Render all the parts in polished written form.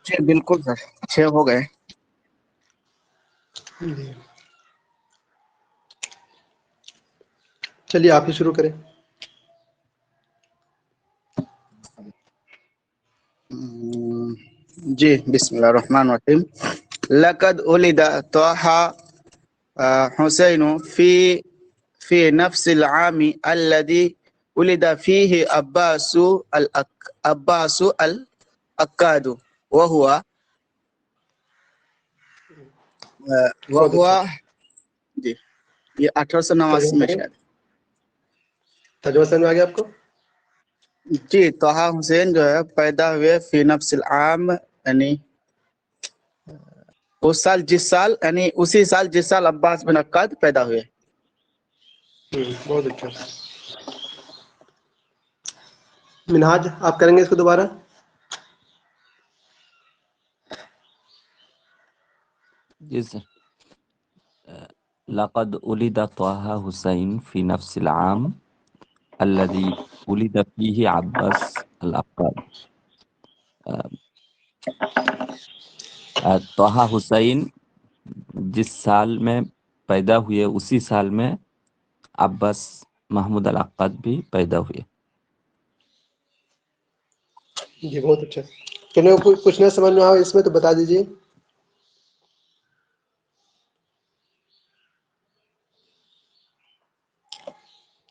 جی بالکل سر، 6 ہو گئے. جی چلیے آپ ہی شروع کریں. جی بسم اللہ الرحمن الرحیم. لقد ولد طه حسین فی نفس العام الذي ولد فيه عباس العقاد وهو بہت اچھا. جی یہ 1889 میں شاید. ترجمہ سمجھ میں آ گیا آپ کو؟ جی طه حسین جو ہے پیدا ہوئے فی نفس العام، یعنی اس سال جس سال، یعنی اسی سال جس سال عباس بن عقاد پیدا ہوئے. بہت اچھا. منہاج آپ کریں گے اس کو دوبارہ؟ جی سر. لقد ولد طه حسین فی نفس العام الذي ولد فيه عباس العقاد. طه حسین جس سال میں پیدا ہوئے اسی سال میں عباس محمود العقاد بھی پیدا ہوئے. جی بہت اچھا. چلو کچھ نہ سمجھ میں آؤ اس میں تو بتا دیجیے.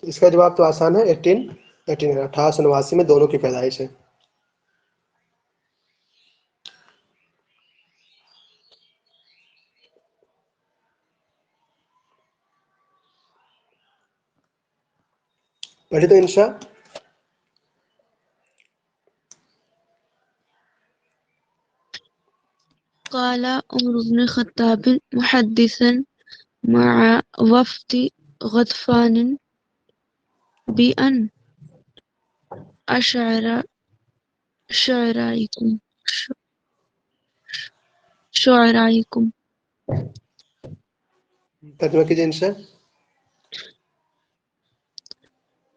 اس کا جواب تو آسان ہے. 1889 میں دونوں کی پیدائش ہے. پڑھی تو انشاء. قال عمر بن الخطاب محدثا مع وفد غطفان بأن أشعر شعرائكم ترجمہ کیجیے انشاء.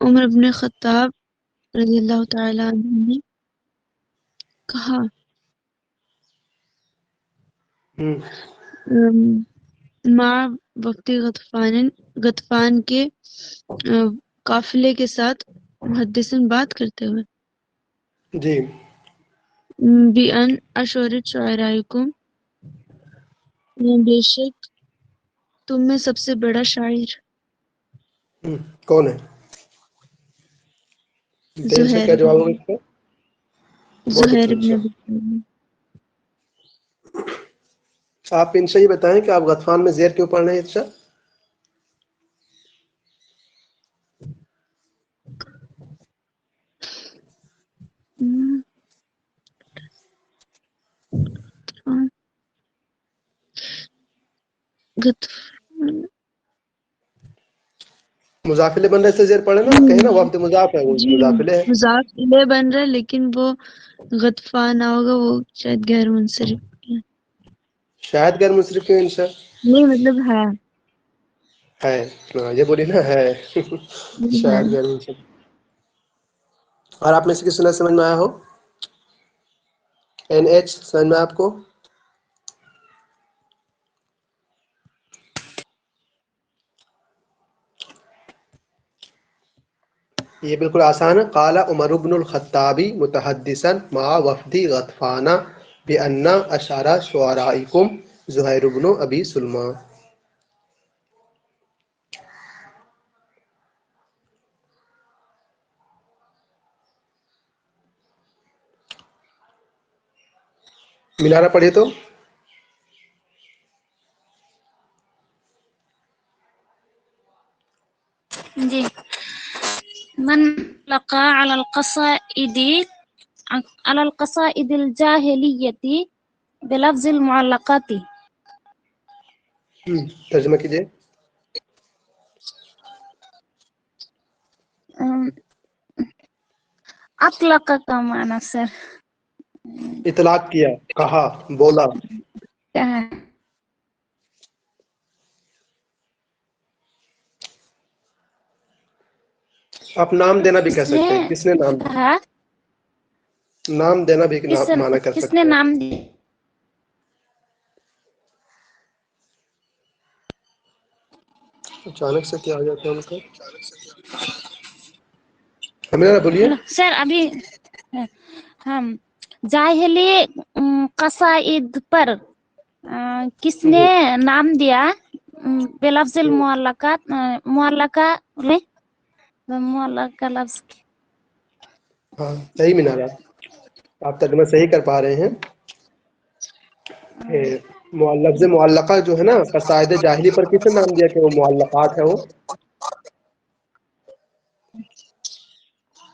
عمر بن خطاب رضی اللہ تعالی عنہ نے کہا مع وفد غطفان کے قافلے کے ساتھ محدثن بات کرتے ہوئے جی بِأَنْ أَشْعَرَ شَعْرَائِكُمْ، بے شک تم میں سب سے بڑا شاعر کون ہے؟ دین سے کیا جواب ہوگا اس کا؟ بہت زہیر اچھا. بن اچھا ابی سلمہ. آپ انشاء یہ بتائیں کہ آپ غطفان میں زیر کیوں پڑھ رہے ہیں انشاء؟ مضافلے بن رہے سے زیر پڑھے نا، کہیں نا وفد مضاف ہے، وہ جی مضافلے ہے. مضاف الیہ بن رہا ہے لیکن وہ غطفان نہ ہوگا، وہ شاید غیر منصرف ہے. شاید غیر منصرف کیوں انشاء؟ نہیں مطلب ہے یہ بولی نا ہے. شاید غیر منصرف. اور آپ میں سے کسی نے سمجھ میں آیا ہو؟ NH سمجھ میں آپ کو؟ یہ بالکل آسان ہے. قال عمر بن الخطاب متحدثا مع وفد غطفان بأن أشعر شعرائكم زہیر بن ابی سلمہ. ملارہ پڑھے تو. جی. من لقى على القصائد الجاهلية بلفظ المعلقات. ترجمہ کیجیے. اطلق کا معنی سر اطلاق کیا، کہا، بولا. کیا ہے؟ آپ نام دینا بھی کہہ اس سکتے نے ہیں. کس نے نام دیا؟ کہا نام دینا بھی کس معنی کر کس سکتے نے ہیں. نام دیا؟ اچانک سے کیا آ جاتا ہے ان کا. ہمیں بولیے. سر ابھی ہم جاہلی قصائد پر کس نے نام دیا بلفظ المعلقات معلقہ میں معلقہ لفظ؟ ہاں صحیح منارا، آپ ترجمہ صحیح کر پا رہے ہیں. لفظ معلقہ جو ہے نا قصائد جاہلی پر کس نے نام دیا کہ وہ معلقات ہے وہ؟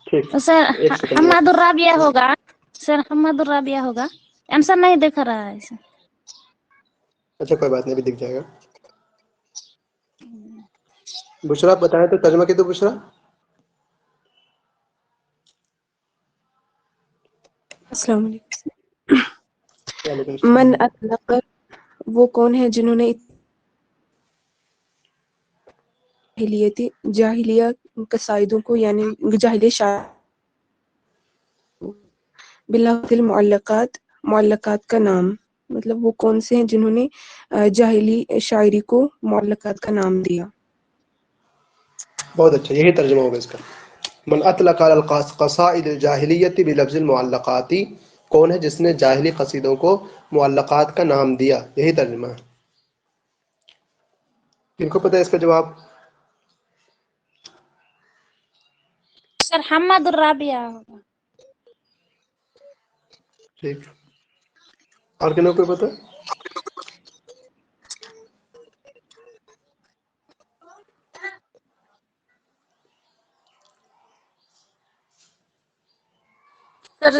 ٹھیک، سر ایک سیکنڈ. حماد الرابیہ ہوگا. سر حماد الرابیہ ہوگا. آنسر نہیں دیکھ رہا ہے سر. اچھا کوئی بات نہیں، بھی دکھ جائے گا. بشرا بتائیں تو ترجمہ کی تو بشرا. السلام علیکم. وعلیکم السلام. من اطلق، وہ کون ہے جنہوں نے جاہلیہ قصائدوں کو یعنی جاہلیہ شاعر بلفظ المعلقات، معلقات کا نام، مطلب وہ کون سے ہیں جنہوں نے جاہلی شاعری کو معلقات کا نام دیا. بہت اچھا، یہی ترجمہ ہوگا اس کا. من اطلق علی القصائد الجاہلیۃ بلفظ المعلقات، کون ہے جس نے جاہلی قصیدوں کو معلقات کا نام دیا. یہی ترجمہ ہے. کن کو پتہ ہے اس کا جواب؟ سر حماد الرابیہ ہوگا. ٹھیک، اور کنوں کو پتہ؟ سر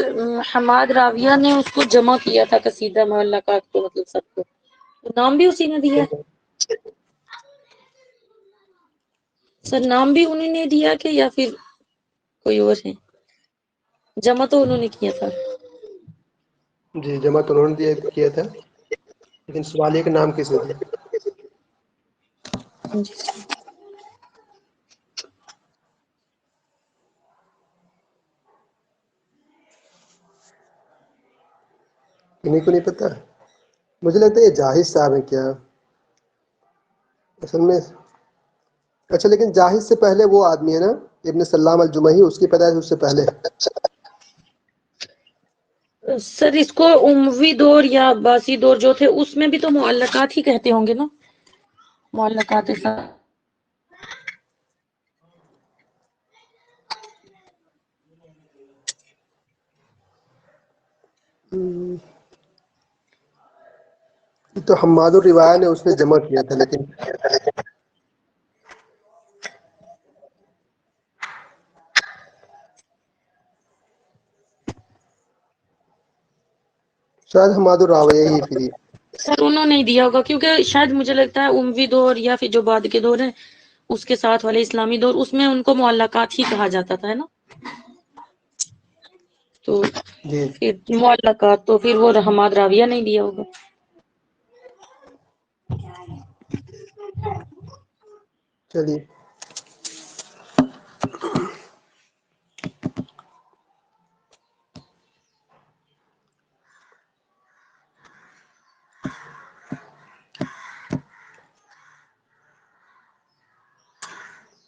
حماد راویہ نے اس کو جمع کیا تھا قصیدہ معلقات کو، مطلب سب کو نام بھی اسی نے دیا. سر نام بھی انہوں نے دیا کہ یا پھر کوئی اور ہے؟ جمع تو انہوں نے کیا تھا. جی جمع تو انہوں نے کیا تھا، لیکن سوال یہ کہ نام کس نے دیا. جی سر. انہیں کو نہیں پتہ. مجھے لگتا ہے یہ جاہد صاحب ہیں کیا اصل میں. اچھا لیکن جاہد سے پہلے وہ آدمی ہے نا ابن سلام الجمحی، اس کی پیدائش اس سے پہلے. سر اس کو اموی دور یا عباسی دور جو تھے اس میں بھی تو معلقات ہی کہتے ہوں گے نا، معلقات سر. یہ تو حماد الروایہ نے اس نے جمع کیا تھا، لیکن شاید حماد الراویہ ہی پھر. سر انہوں نے دیا ہوگا کیونکہ شاید مجھے لگتا ہے اموی دور یا پھر جو بعد کے دور ہیں اس کے ساتھ والے اسلامی دور، اس میں ان کو معلقات ہی کہا جاتا تھا، ہے نا. تو جی پھر معلقات تو پھر وہ حماد راویہ نہیں دیا ہوگا. چلیے.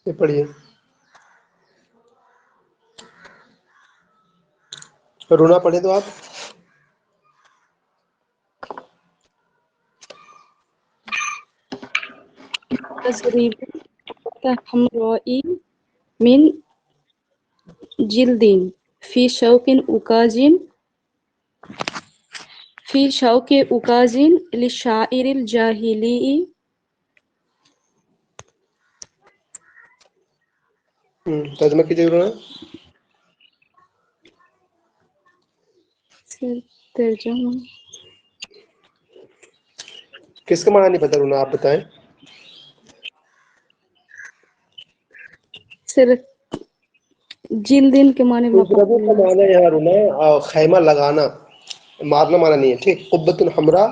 یہ پڑھیے. رونا پڑھے تو آپ. تضریب حمراء من جلد فی شوق اکاز للشاعر الجاہلی. ترجمہ کیجیے رونا. ترجمہ کس کا معنی نہیں پتہ رونا، آپ بتائیں. صرف جلدن کے معنی خوبصورتی کا معنی یہاں رونا خیمہ لگانا، مارنا معنی نہیں ہے. ٹھیک. قبۃ الحمراء،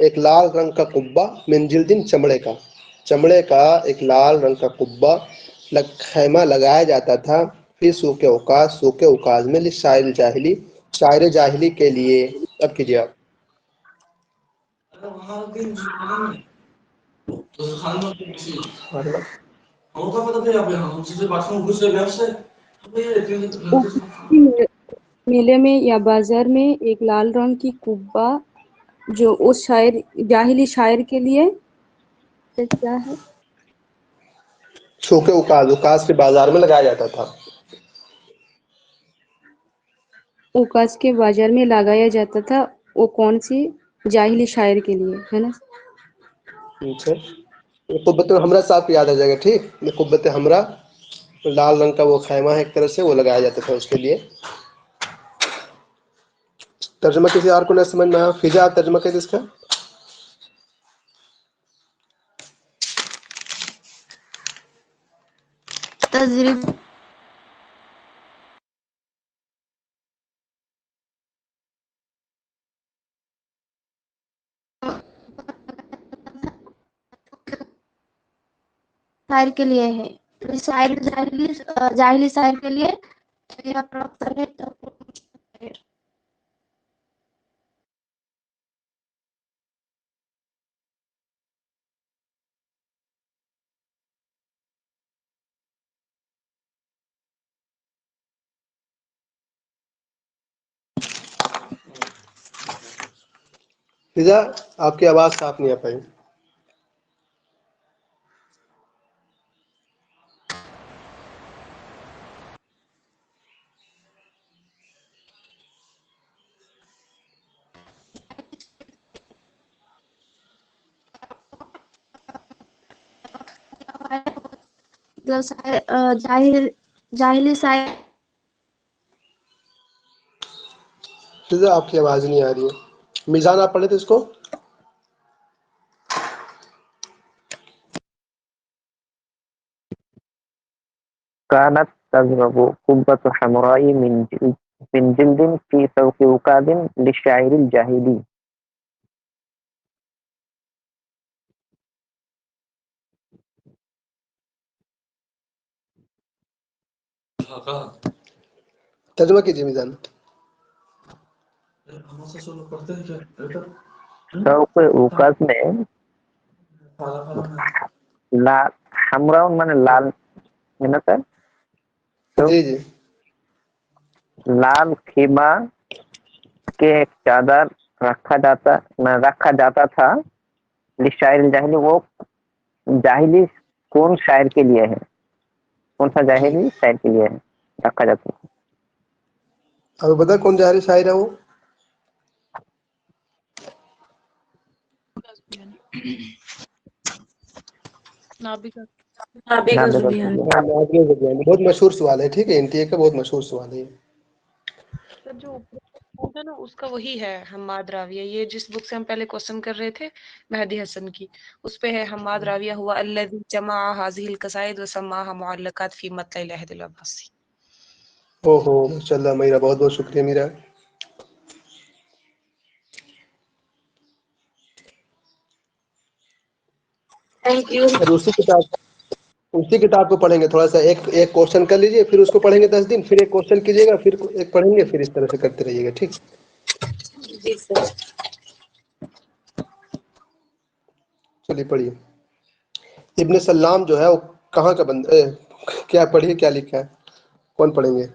ایک لال رنگ کا قبہ، من جلدن، چمڑے کا. چمڑے کا ایک لال رنگ کا قبہ خیمہ لگایا جاتا تھا فی سوق اوقاز، سوق اوقاز میں للشاعر الجاہلی، شاعر جاہلی کے لیے. اب کیجیے آپ. میلے میں یا بازار میں ایک لال رنگ کی قبہ جو اس جاہلی شاعر کے لیے کیا ہے؟ چھوکے اوکاز کے بازار میں لگایا جاتا تھا. اوکاس کے بازار میں لگایا جاتا تھا. وہ کون سی جاہلی شاعر کے لیے ہے نا؟ اچھا. قبۃ الحمرا صاحب کو یاد آ جائے گا. ٹھیک. قبۃ حمرا لال رنگ کا وہ خیمہ ہے ایک طرح سے, وہ لگایا جاتا تھا اس کے لیے. ترجمہ کسی اور کو نہ سمجھ میں آیا؟ فضا آپ ترجمہ کر اس کا. تجربہ شاعر کے لیے ہے. جاہلی شاعر کے لیے فضا آپ کی آواز صاف نہیں آ پائی. جاہلی شاعر. فضا آپ کی آواز نہیں آ رہی ہے. میزان آپ پڑھے تھے اس کو. كانت تضرب قبة حمراء من جلد في سوق وكاد للشاعر الجاهلي. ترجمہ کیجیے میزان. سوق وكاد میں لال حمراء من لال ہے نا سر. جی جی. لال خیمہ کے ایک چادر رکھا جاتا تھا. للشاعر الجاہلی, وہ جاہلی کون شاعر کے لیے ہے, کون سا جاہلی شاعر کے لیے ہے رکھا جاتا ہے. آپ بتا کون جاہلی شاعر ہے وہ. نابغہ زبیانی. بہت مشہور سوال ہے. ٹھیک ہے. NTA کا بہت مشہور سوال ہے. سر جو اوپر نا اس کا وہی ہے حماد راویہ. یہ جس بک سے ہم پہلے کوسچن کر رہے تھے مہدی حسن کی, اس پہ ہے حماد راویہ ہوا الذی جمع هذه القصائد وسماها معلقات فی مطلع العہد العباسی. اوہو ماشاءاللہ میرا بہت بہت شکریہ میرا. Thank you. اسی کتاب کو پڑھیں گے. تھوڑا سا ایک کوشچن کر لیجئے, پھر اس کو پڑھیں گے 10 دن, پھر ایک کوشچن کیجیے گا, پھر ایک پڑھیں گے, پھر اس طرح سے کرتے رہیے گا. ٹھیک. جی سر. چلیے پڑھیے. ابن سلام جو ہے وہ کہاں کا بندہ, کیا پڑھیے کیا لکھا ہے, کون پڑھیں گے.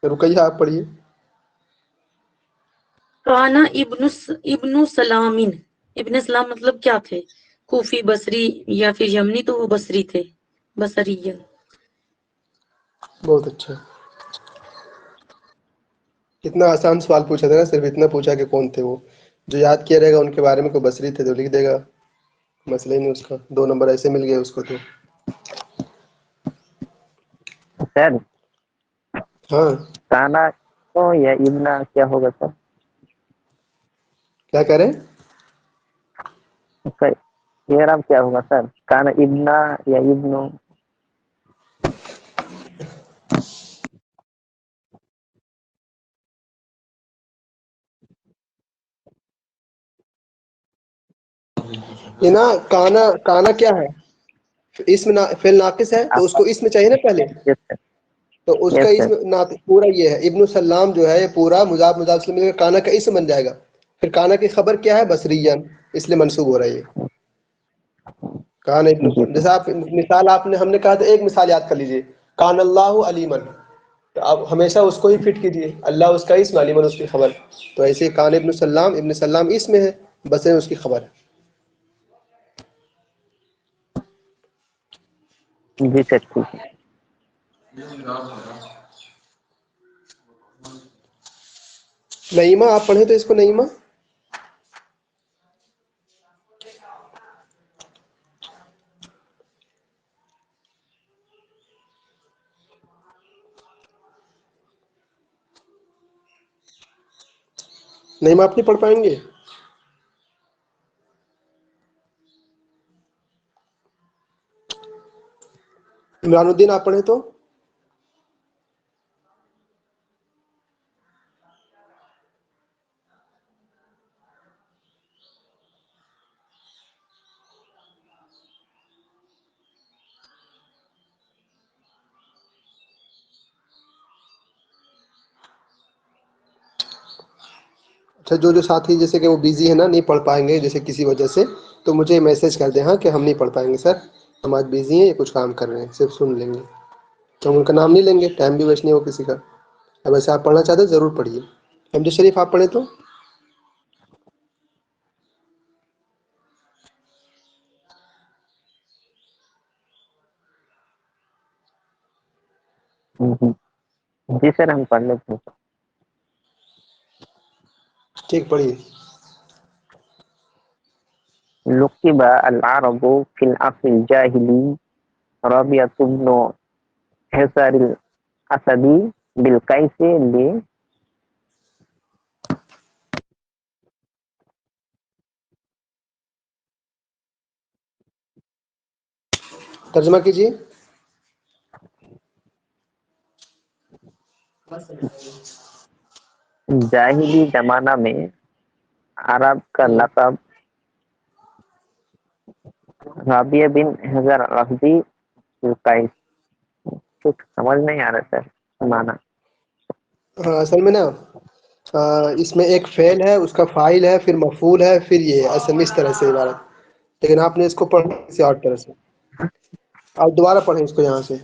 رقیہ آپ پڑھیے. کانا ابن سلامین. ابن سلام مطلب کیا تھے, کوفی, بصری یا پھر یمنی, تو وہ بصری تھے, بصریہ. بہت اچھا. کتنا آسان سوال پوچھا تھا نا, صرف اتنا پوچھا کہ کون تھے وہ. جو یاد کیا رہے گا ان کے بارے میں, کوئی بصری تھے تو لکھ دے گا, مسئلہ ہی نہیں اس کا. 2 نمبر ایسے مل گئے اس کو. تو سر ہاں کانا تو یا ابنا کیا ہوگا سر. کیا کہہ رہے ہیں. اعراب کیا ہوگا سر, کانا ابنا یا ابنو. یہ نا کانا کیا ہے, اسم فعل ناقص ہے, تو اس کو اسم چاہیے نا پہلے. تو اس کا Yes, sir. اسم نات پورا یہ ہے، ابن سلام جو ہے یہ پورا مضاف مضاف الیہ کانا کا اسم بن جائے گا. پھر کانا کی خبر کیا ہے؟ بصریان، اس لیے منصوب ہو رہا ہے یہ کان ابن. جی سر. جیسے آپ مثال ہم نے کہا تھا، ایک مثال یاد کر لیجئے، کان اللہ علیمن، تو آپ ہمیشہ اس کو ہی فٹ کیجیے، اللہ اس کا اسم، علیمن اس کی خبر. تو ایسے ہی کان ابن سلام اسم ہے، بصری اس کی خبر ہے. جی سر ٹھیک ہے. نعیمہ آپ پڑھیں تو اس کو. نعیمہ نعیمہ آپ نہیں پڑھ پائیں گے؟ عمران الدین آپ پڑھیں تو. اچھا، جو ساتھی جیسے کہ وہ بیزی ہے نا، نہیں پڑھ پائیں گے جیسے کسی وجہ سے، تو مجھے میسج کر دیں ہاں کہ ہم نہیں پڑھ پائیں گے سر، ہم آج بیزی ہیں، یہ کچھ کام کر رہے ہیں، صرف سن لیں گے. تو ہم ان کا نام نہیں لیں گے، ٹائم بھی ویسٹ نہیں ہو کسی کا. اب ویسے آپ پڑھنا چاہتے ہیں ضرور پڑھیے. حمد شریف آپ پڑھیں تو. جی سر ہم پڑھ لیتے ہیں. ٹھیک پڑھیے. لقب العرب في العصر الجاهلي ربيعة بن حصار الأسدي بالقيس ترجمہ کیجیے. جاہلی زمانہ میں عرب کا لقب رابیہ بن حضر الاسدی بالقیس. کچھ سمجھ نہیں آ رہا سر معنی. ہاں اصل میں نا اس میں ایک فعل ہے، اس کا فاعل ہے، پھر مفعول ہے، پھر یہ ہے. اصل میں اس طرح سے عبارت، لیکن آپ نے اس کو پڑھا کسی اور طرح سے. آپ دوبارہ پڑھیں اس کو یہاں سے.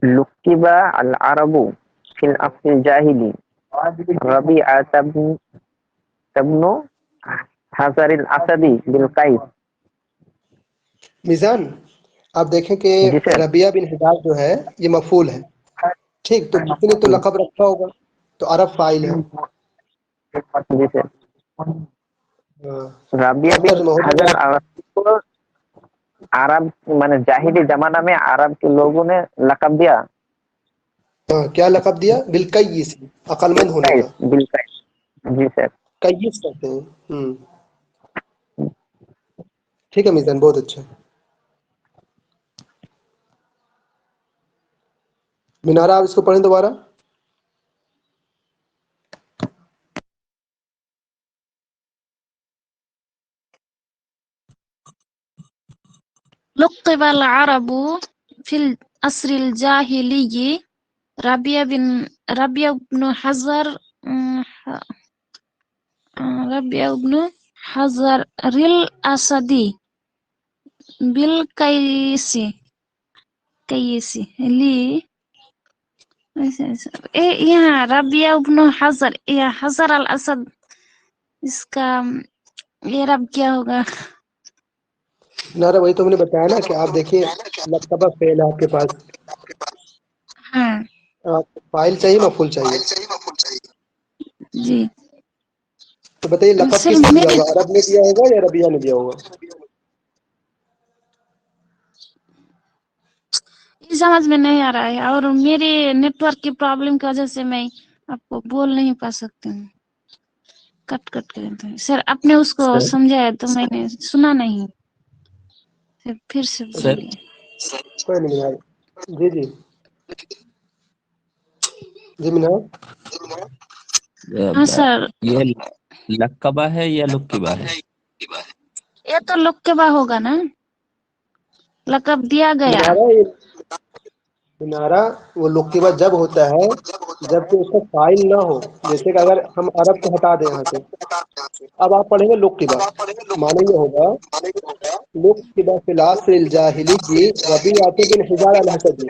لقب العرب في العصر الجاهلي ربيعة بن حضر الاسدی بالقیس. میزان آپ دیکھیں کہ جی سر. ربیہ بن حجاز جو ہے یہ مفعول ہے، ٹھیک، تو کسی نے تو لقب رکھا ہوگا، تو عرب فاعل ہے. جی سر. ہاں، رابیہ اب بن ترجمہ ہو حضر جائے. الاسدی کو عرب مانے جاہلی زمانہ میں عرب کے لوگوں نے لقب دیا ہاں، کیا لقب دیا؟ بالقیس، عقل مند ہونے کا. بالقیس. جی سر. قیس کہتے ہیں. ٹھیک ہے میزان، بہت اچھا. مینارہ آپ اس کو پڑھیں دوبارہ. لقب العرب في العصر الجاهلي ربيع بن حزر ربيع بن حزر الأسدي بالقيس لی یہاں ربیع بن حزر، یہ حزر الاسد، اس کا یہ رب کیا ہوگا؟ مینارہ وہی تو ہم نے بتایا نا کہ آپ دیکھیے لقبہ فعل ہے آپ کے پاس، ہاں فاعل چاہیے، مفعول چاہیے. جی. تو بتائیے لقب سر کس نے دیا میری ہوگا؟ عرب نے دیا ہوگا یا ربیہ نے دیا ہوگا؟ یہ سمجھ میں نہیں آ رہا ہے، اور میرے نیٹ ورک کی پرابلم کی وجہ سے میں آپ کو بول نہیں پا سکتی ہوں، کٹ کر دیتے ہیں. سر آپ نے اس کو سمجھایا تو میں نے سنا نہیں، پھر سے سر بولیے. کوئی نہیں مینارہ. جی جی جی مینارہ. ہاں سر. یہ لقبہ ہے یا لقبہ ہے؟ یہ تو لقبہ ہوگا نا، लकब दिया गया। मीनारा वो लुक्किबा जब होता है जबकि उसका फाइल ना हो। जैसे कि अगर हम अरब को हटा दें यहाँ से, अब आप पढ़ेंगे लुक्किबा, माने ये होगा लुक्किबा फिल अस्रिल जाहिली रबीअत बिन हिजार अल-असदी।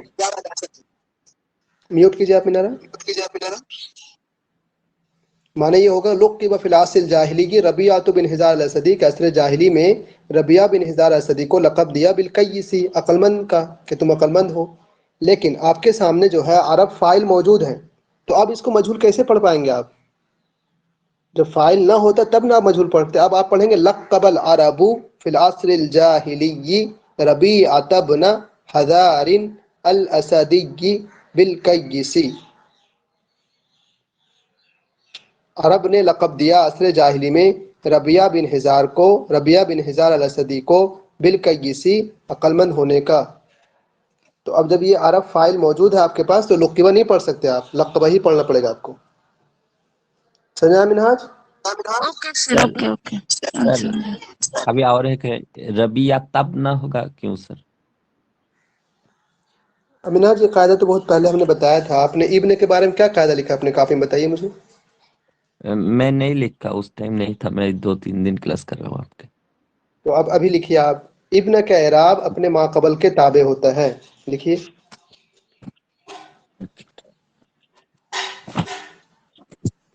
म्यूट कीजिए आप मीनारा। माने ये होगा लुक्किबा फिल अस्रिल जाहिली रबीअत बिन हिजार अल-असदी के असर जाहिली में रबिया बिन हिजार अल-असदी को लक़ब दिया बिलकय्यिसी, अक्लमंद का, कि तुम अक्लमंद हो। लेकिन आपके सामने जो है अरब फाइल मौजूद है, तो अब इसको मजहूल कैसे पढ़ पाएंगे आप? जब फाइल ना होता तब ना आप मजहूल पढ़ते। अब आप पढ़ेंगे लक़बल अरबू फिल अस्रिल जाहिली रबीअत बिन हिजार अल-असदी बिलकय्यिसी। अरब ने लक़ब दिया असर जाहिली में रबिया बिन हिजार अल-असदी को बिलकय्यिसी, अक्लमंद होने का। तो अब जब ये अरब फाइल मौजूद है आपके पास तो लुक्किबा नहीं पढ़ सकते आप, लक़बा ही पढ़ना पड़ेगा आपको। समझा Minhaj? Okay sir, okay okay. Sir अभी और एक है, रबिया तब ना होगा क्यों सर? मिनहाज ये कायदा तो बहुत पहले हमने बताया था। आपने इब्न के बारे में क्या कायदा लिखा अपने कॉपी में, बताइए मुझे। मैं नहीं लिखा, उस टाइम नहीं था, मैं 2-3 दिन क्लास कर रहा हूँ आपके। तो अब अभी लिखिए आप, इब्न का एराब अपने माक़बल के ताबे होता है। लिखिए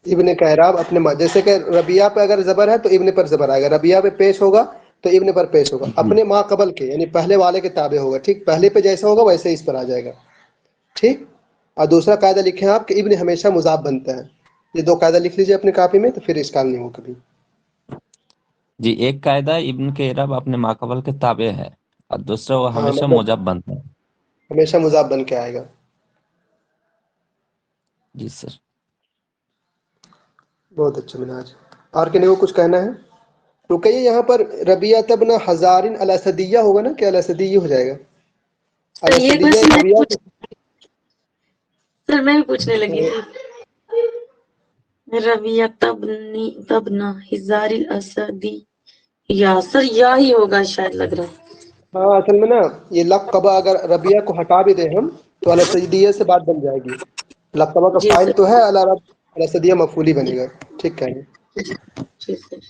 इब्न का एराब अपने जैसे कि रबिया पे अगर जबर है तो इब्न पर जबर आएगा, रबिया पे पेश होगा तो इब्न पर पेश होगा, अपने माक़बल के यानी पहले वाले के ताबे होगा। ठीक, पहले पे जैसा होगा वैसे ही इस पर आ जाएगा। ठीक, और दूसरा कायदा लिखे आप कि इब्न हमेशा मुजाफ बनता है। ये दो कायदा लिख लीजिए अपनी कॉपी में, तो फिर इश्काल नहीं होगा कभी। जी, एक कायदा इब्न के एराब अपने माक़बल के ताबे है और दूसरा वो हाँ, हमेशा मतलब मुजाफ बनता है। हमेशा मुजाफ बन के आएगा। जी सर। बहुत अच्छा मिनाज। और किन्हीं को कुछ कहना है तो कहिए। यहाँ पर रबियत बिन हिजार अल-असदिया होगा ना, क्या अल-असदी हो जाएगा? सर ये अल-असदिया क्वेश्चन रबिया सर मैं भी पूछने लगी थी। रबिया तब ना हिजारिल असदी, या सर या ही होगा शायद, लग रहा है। हाँ, असल में ना ये लक़ब अगर रबिया को हटा भी दे हम तो अल-असदिया से बात बन जाएगी। लक़ब का जी फाइल सर, तो है अल-अरब, अल-असदिया मफूल ही बनेगा। ठीक है जी सर।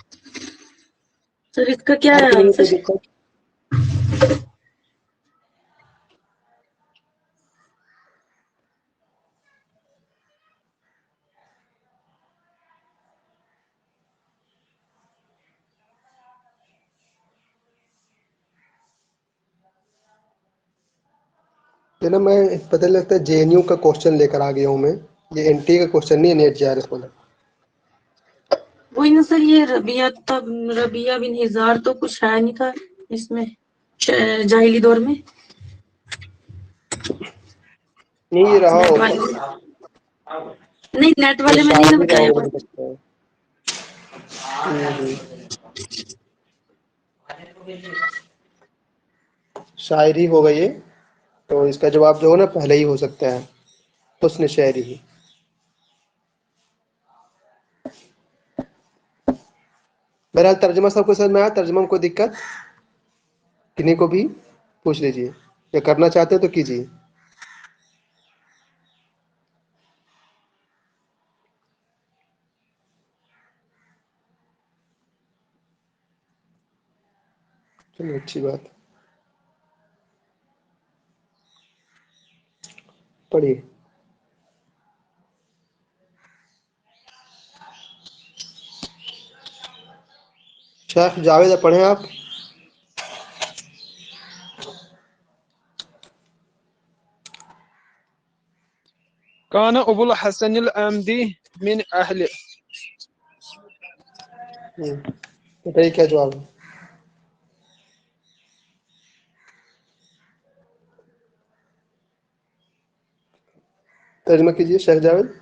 सर इसका क्या और है किन्हीं को कोई आंसर? दिक्कत? ये ना मैं पता लगता है JNU का क्वेश्चन लेकर आ गया हूँ मैं। ये NTA का क्वेश्चन नहीं है, नेट JRF वाला। वही ना सर, ये रबिया बिन हिजार तो कुछ है नहीं था इसमें जाहिली दौर में। नहीं ये रहा नेट होगा, वाले नहीं, नेट ये वाले में नहीं ना शायरी रहा बताया होगा हुआ। हो सकता है। शायरी होगा ये, तो इसका जवाब जो हो ना पहले ही हो सकता है, हुस्न शायरी ही। बहरहाल तर्जुमा सबको समझ में आया? तर्जुमा में कोई दिक्कत किन्हीं को भी पूछ लीजिए, या करना चाहते हो तो कीजिए। चलिए अच्छी बात, पढ़िए। शेख जावेद पढ़ें आप। कान अबुल हसन अल आमदी मिन अहले। बताइए क्या जवाब है। तर्जुमा कीजिए शेख जावेद।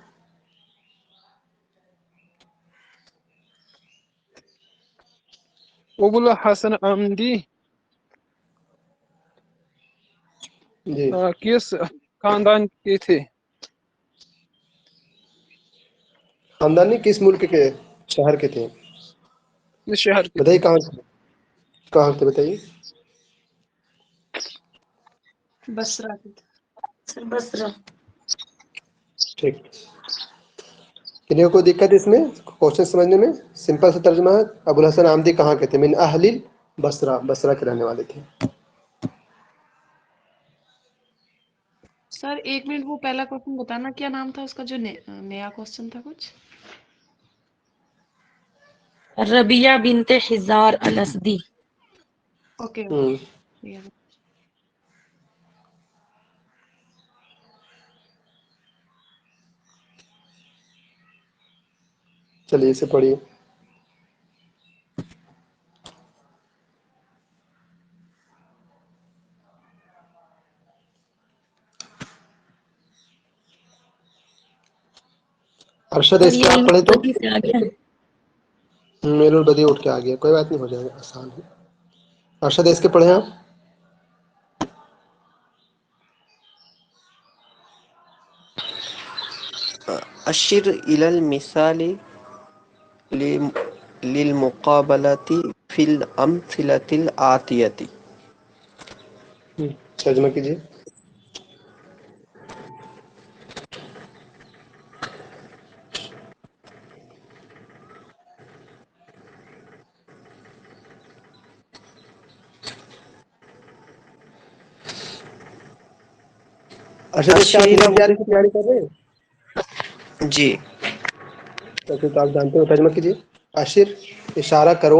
अबुल हसन आमदी जी, किस खानदान के थे? खानदानी किस मुल्क के शहर के थे? किस शहर के बताइए थे? कहाँ थे बताइए। बसरा की सर बसरा। ठीक, किन्हीं को कोई दिक्कत इसमें क्वेश्चन समझने में? सिंपल सा तर्जुमा है, अबुल हसन आमदी कहाँ के थे? मिन अहलिल बसरा, बसरा के रहने वाले थे। सर 1 मिनट, वो पहला क्वेश्चन बताना, क्या नाम था उसका जो नया क्वेश्चन था कुछ? रबिया बिनते हिजार अल असदी। ओके चलिए इसे पढ़िए। अरशद सर इसके ये आप पढ़े तो? बदी से आ गया। मेरुल बदी उठ के आ गया, कोई बात नहीं, हो जाएगा, आसान है। अरशद इसके पढ़े आप? अशिर इलल मिसाली लिल मुकाबलती फिल अमसिलतिल आतियती। तर्जुमा कीजिए। अरशद इसके आप अशिर नेट जारी की तैयारी कर रहे हैं? जी तो फिर तो आप जानते हो, तर्जुमा कीजिए। अशिर इशारा करो,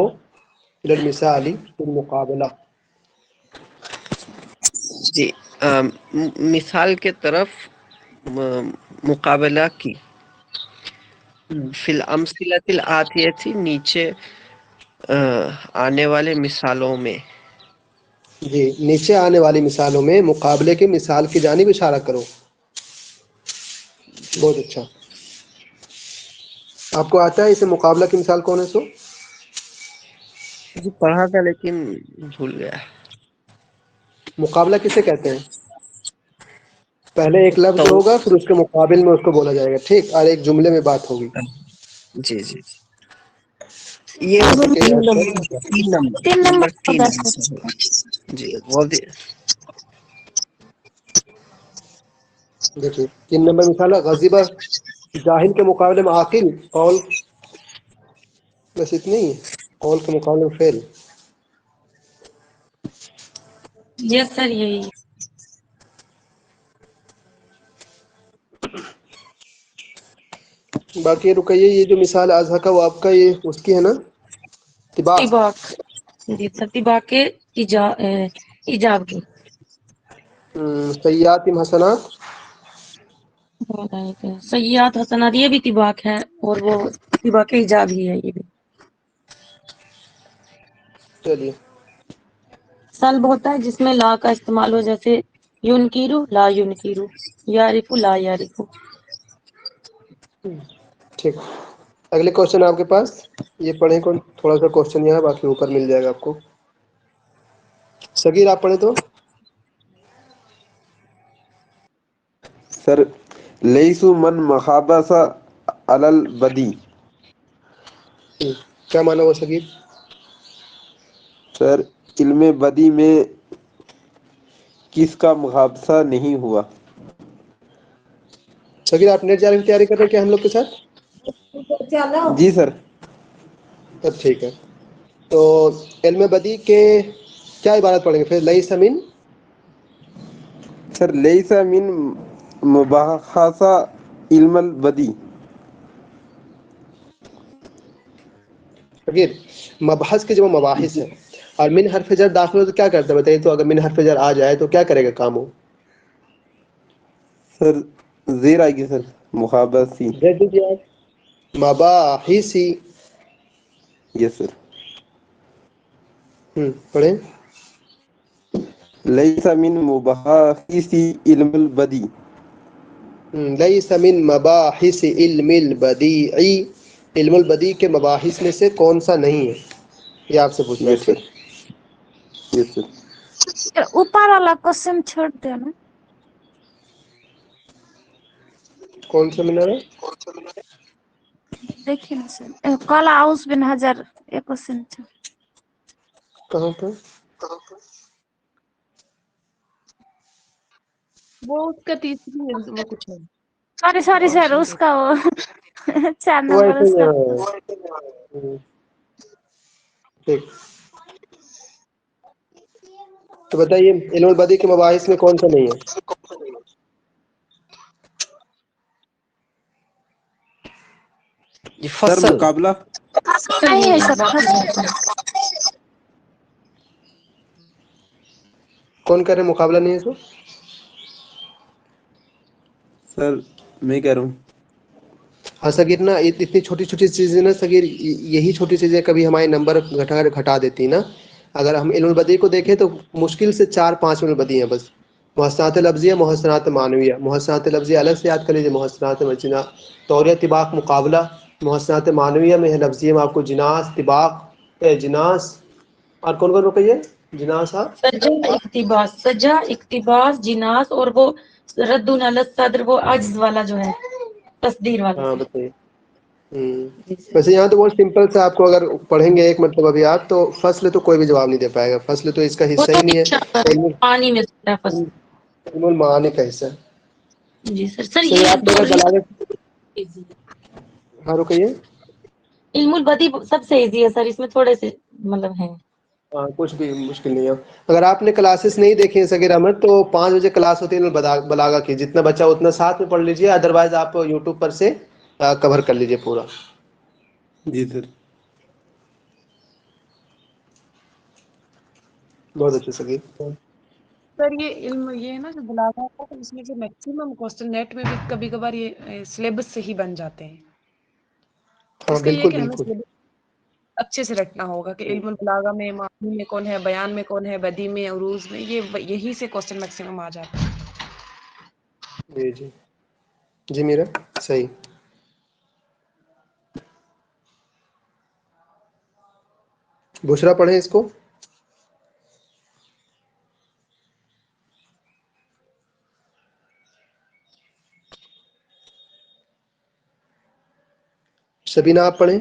इलल मिसाली फिल मुकाबला। जी मिसाल के तरफ मुकाबला की, फिल अमसिलतिल आतियती नीचे आने वाले मिसालों में। जी, नीचे आने वाली मिसालों में मुकाबले की मिसाल की जानिब इशारा करो। बहुत अच्छा। आपको आता है इसे मुकाबला की मिसाल कौन है सो? जी पढ़ा था लेकिन भूल गया। मुकाबला किसे कहते हैं? पहले एक लफ्ज तो होगा, फिर उसके मुकाबिल में उसको बोला जाएगा, ठीक, और एक जुमले में बात होगी। जी जी ये जैसे कि तीन तीन नंबर नंबर तीन दस जी वो देखिए 3 नंबर मिसाल है, गज़िबा जाहिल के मुकाबले में आकिल, कौल बस इतनी ही, कौल के मुकाबले में फेल। यस सर यही। बाकी रुकइए, ये जो मिसाल आज़ा का वो आपका ये उसकी है ना, तिबाक। तिबाक जी सर, तिबाक के इजाब की। सय्यात हसनात, सय्यात हसनात ये भी तिबाक है, और वो तिबाक के इजाब ही है ये भी। चलिए सल्ब होता है जिसमें ला का इस्तेमाल हो, जैसे युनकीरु ला युनकीरु, यारिफु ला यारिफु। ठीक। अगले क्वेश्चन आपके पास, ये पढ़े कौन? थोड़ा सा क्वेश्चन यहाँ, बाकी ऊपर मिल जाएगा आपको। सगीर आप पढ़े तो? सर लैसु मन मखाबसा अलल बदी। क्या माना वो सगीर? सर इल्मे बदी में किसका मुहावसा नहीं हुआ। सगीर आप नेट जाने की तैयारी कर रहे हैं क्या हम लोग के साथ? जी सर। तब ठीक है, तो इल्मे बदी के क्या इबारत पढ़ेंगे फिर? लैसा मिन, सर लैसा मिन मुबाहसा इल्मल बदी। सगीर मबहस के जो मबाहिस है, और मिन हरफ जर दाखिल हो तो क्या करता है बताइए? तो अगर मिन हरफ जर आ जाए तो क्या करेगा काम हो? सर जेर आएगी सर, मुहाबसी। जेर दीजिए आप, मबाहिसी। Yes sir. पढ़ें। लैसा मिन मुबाहिसी इल्मल बदी। लैसा मिन मबाहिस इल्मिल बदीई, इल्मुल बदी के मबाहिस में से कौन सा नहीं है, ये आपसे पूछ रहा है, यस ठीक? Sir, yes sir. ऊपर वाला क्वेश्चन छोड़ देना। कौन सा मिला है? देखिए ना सर, कल आउस बिन हजर एक क्वेश्चन था। कहाँ पर? वो उसका तीसरी वो कुछ है सॉरी सॉरी सर, ऑप्शन उसका वो 4 वो नंबर ऐसे ही उसका। है। ठीक, तो बताइए इल्मुल बदी के मबाहिस में कौन सा नहीं है? ये सर फसल मुकाबला नहीं है सर, कौन कह रहे हैं मुकाबला नहीं है इसमें? सर मैं कह रहा हूँ हाँ सगीर ना, इतनी छोटी छोटी चीजें ना सगीर, यही छोटी चीजें कभी हमारे नंबर घटा देती ना। अगर हम इल्मुल बदी को देखें तो मुश्किल से 4-5 इल्मुल बदी हैं बस। मुहस्सनात लफ्ज़िया, मुहस्सनात मानविया। मुहस्सनात लफ्ज़िया अलग से याद कर लीजिए, मुहस्सनात में जिना तौरिया तिबाक मुकाबला। मुहस्सनात मानविया में है, लफ्ज़िया में आपको जिनास तिबाक जिनास, और कौन कौन रुपये जिनास हाँ सजा इक्तिबास जिनास, और वो रद्दुन अला सद्र, वो अज्ज वाला जो है, तस्दीर वाला। हाँ बताइए। वैसे यहाँ तो बहुत सिंपल से आपको अगर पढ़ेंगे एक मतलब अभी आप, तो फसल तो कोई भी जवाब नहीं दे पाएगा। फसल तो इसका वो हिस्सा तो ही नहीं है, पानी में है फंस। इल्मुल मानी का हिस्सा है। जी सर। सर चलिए ये आपने दो अगर बलागत, हाँ रुकिए, इल्मुल बदी सबसे इजी है सर, इसमें थोड़े से मतलब है। हाँ कुछ भी मुश्किल नहीं है। अगर आपने क्लासेस नहीं देखी हैं सगीर अहमद, तो 5 बजे क्लास होती है बलागा की। जितना बच्चा उतना साथ में पढ़ लीजिए, अदरवाइज आप यूट्यूब पर से कवर कर लीजिए पूरा। जी सर। बहुत अच्छे सगीर। सर ये इल्म ये है ना जो बलागा का, तो इसमें से मैक्सिमम क्वेश्चन नेट में भी कभी कभार ये सिलेबस से ही बन जाते हैं। हाँ इसका ये है बिल्कुल कि हमें बिल्कुल। सिलेबस अच्छे से रटना होगा कि इल्मुल बलागा में मानी में कौन है, बयान में कौन है, बदी में, उरूज में, ये यही से क्वेश्चन मैक्सिमम आ जाता है। जी जी जी मेरा सही। बुशरा पढ़े इसको। शबीना आप पढ़ें।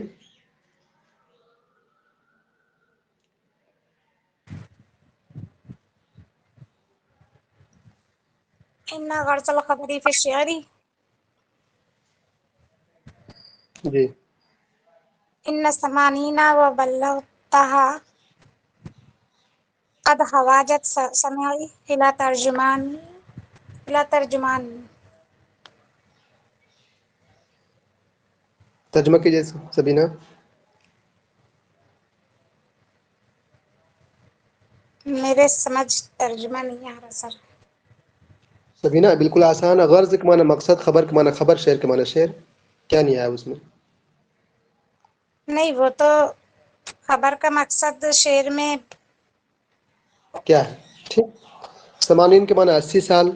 इन्ना गर्सल खबरी फी शियरी जी। इन्ना समानीना व बल्लगतहा कद हवाजत समी इला तर्जुमान। तर्जुमा कीजिए सबीना। मेरे समझ तर्जुमा नहीं आ रहा सर। सबीना बिल्कुल आसान है। गर्ज के माना मकसद, खबर के माना खबर, शेर के माना शेर। क्या नहीं आया उसमें? नहीं, वो तो खबर का मकसद शेर में क्या है? ठीक। समानीन के माना 80 साल,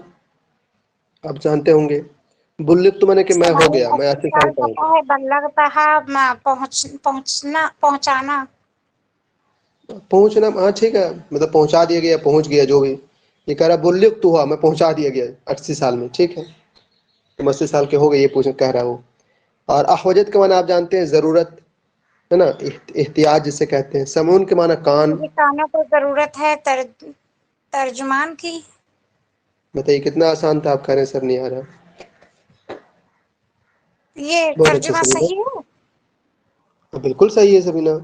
आप जानते होंगे। बुल्लिक तो मैंने कि मैं हो गया, मैं 80 साल का हूँ। पता है, बल्लगतहा पहुंचाना। पहुंचना, हाँ ठीक है, मतलब पहुंचा दिया गया, पहुंच गया, जो भी। ये कह रहा बुल्लिक तो हुआ, मैं पहुंचा दिया गया 80 साल में, ठीक है। तुम 80 साल के हो गए, ये पूछ कह रहा हो। और अहवजत के माना आप जानते हैं, जरूरत है ना, एहतियाज जिसे कहते हैं। समून के माना कान। मुझे कानों को जरूरत है तर्जुमान की। बताइए कितना आसान था, आप कह रहे हैं सर नहीं आ रहा। ये बहुत अच्छे तर्जुमा सबीना, सही है। बिल्कुल सही है सबीना।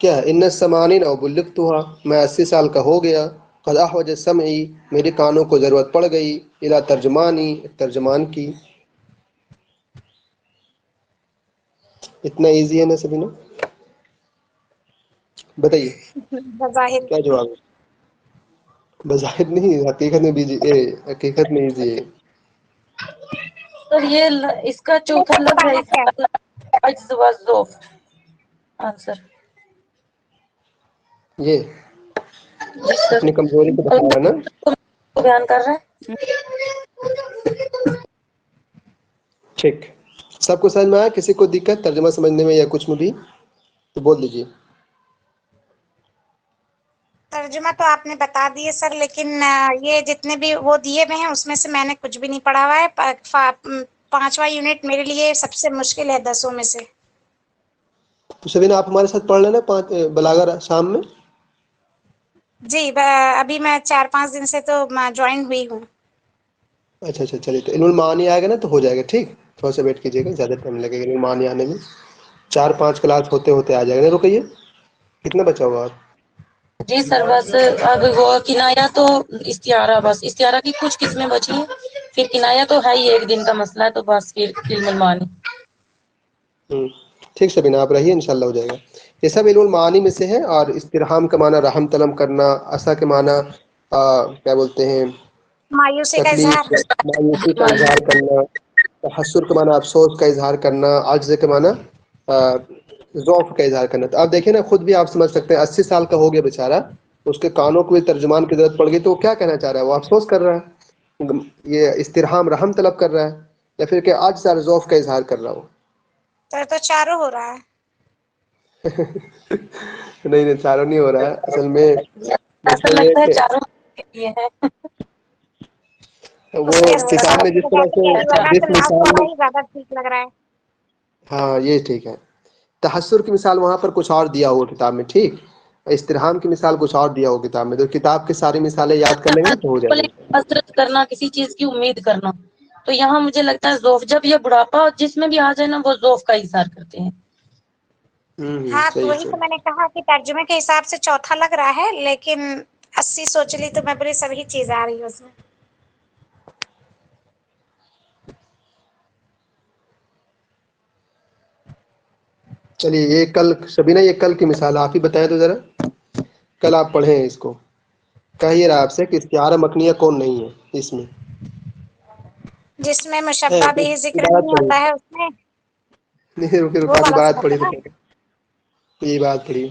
क्या है? इन समानीन और बुल्लिक तो हुआ, मैं 80 साल का हो गया। कद अहवज समई, मेरे कानों को जरूरत पड़ गई। इला तर्जमानी, तर्जमान की। इतना इजी है ना सबीना? बताइए बज़ाहिर क्या जवाब है? बज़ाहिर नहीं, हकीकत में बीजी हकीकत में इजी है। सर ये इसका चौथा लफ्ज है, क्या है? अज्ज व ज़ौफ। आंसर ये अपनी कमजोरी को बता रहा ना। बयान कर रहे हैं। ठीक, सबको समझ में आया? किसी को दिक्कत तर्जुमा समझने में या कुछ में भी तो बोल दीजिए। तर्जुमा तो आपने बता दिए सर, लेकिन ये जितने भी वो दिए हुए हैं उसमें से मैंने कुछ भी नहीं पढ़ा हुआ है। 5वां यूनिट मेरे लिए सबसे मुश्किल है 10 में से। तो सबीना आप हमारे साथ पढ़ लेना 5 बलागा शाम में। जी, अभी मैं 4-5 दिन से तो ज्वाइन हुई हूँ। اچھا اچھا چلیے، تو علم المعانی آئے گا نا تو ہو جائے گا، ٹھیک، تھوڑا سا ویٹ کیجیے گا، زیادہ ٹائم لگے گا علم المعانی آنے میں، 4-5 کلاس ہوتے ہوتے آ جائے گا. رکیے، کتنا بچا ہوا آپ؟ جی سر بس اب وہ کنایا تو استعارہ، بس استعارہ کی کچھ قسمیں بچی ہیں، پھر کنایا تو ہے ہی ایک دن کا مسئلہ ہے، تو بس پھر علم المعانی. ٹھیک سبینہ، آپ رہیے، انشاءاللہ ہو جائے گا. یہ سب علم المعانی میں سے ہے. اور استرحام کا معنی رحم طلب کرنا، عصا کے معنی کیا بولتے ہیں، مایوسی کا تکلیف، اظہار. مایوسی کا اظہار کرنا. تحسر کے معنی افسوس کا اظہار کرنا. عجز کے معنی ضعف کا اظہار کرنا. تو آپ دیکھیں نا، خود بھی آپ سمجھ سکتے ہیں، 80 سال کا ہو گیا بیچارہ، اس کے کانوں کو بھی ترجمان کی ضرورت پڑ گئی، تو وہ کیا کہنا چاہ رہا ہے؟ وہ افسوس کر رہا ہے، یہ استرحام رحم طلب کر رہا ہے، یا پھر کہ عجز اور ضعف کا اظہار کر رہا ہو؟ تو چاروں ہو رہا ہے. نہیں، چاروں نہیں ہو رہا ہے اصل میں. ایسا مسئلہ یہ لگتا ہے ہے چاروں کے لیے ہے. کہ وہ کتاب میں جس طرح سے جس مثال میں، زیادہ ٹھیک لگ رہا ہے. ہاں یہ ٹھیک ہے. تحسر کی مثال وہاں پر کچھ اور دیا ہوا کتاب میں، ٹھیک. استرحام کی مثال کچھ اور دیا ہو کتاب میں، تو کتاب کی ساری مثالیں یاد کر لیں گے نا تو ہو جائے گا. حسرت کرنا، کسی چیز کی امید کرنا، تو یہاں مجھے لگتا ہے ذوف، جب یہ بڑھاپا جس میں بھی آ جائے نا، وہ ذوف کا اظہار کرتے ہیں. ہاں تو صحیح وہی تو صحیح. میں نے کہا کہ ترجمے کے حساب سے چوتھا لگ رہا ہے، لیکن 80 سوچ لی تو میں بولی سبھی چیزیں آ رہی ہے اس میں. چلیے، یہ کل شبینہ، یہ کل کی مثال آپ ہی بتائیں تو ذرا. کل آپ پڑھیں اس کو. کہیے رہا آپ سے کہ استعارہ مکنیہ کون نہیں ہے اس میں. جس میں مشبہ بھی ذکر عبارت نہیں پڑھیے. ہوتا ہے اس میں نہیں رکے وہ رکے، آپ والا عبارت سبق پڑھیے ہے نا. تو یہ بات پڑھیے.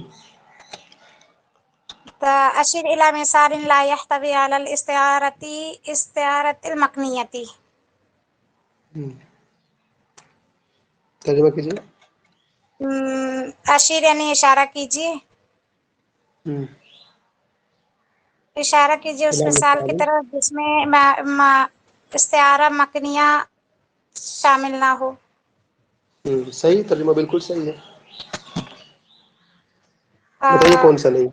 اشیر الی مثال لا يحتوي على استعارة المکنیتی. ترجمہ کیجیے. اشیر یعنی اشارہ کیجیے، اشارہ کیجیے اس مثال کی طرف جس میں استعارہ مکنیہ شامل نہ ہو. صحیح، ترجمہ بالکل صحیح ہے. بتائیے کون سا نہیں.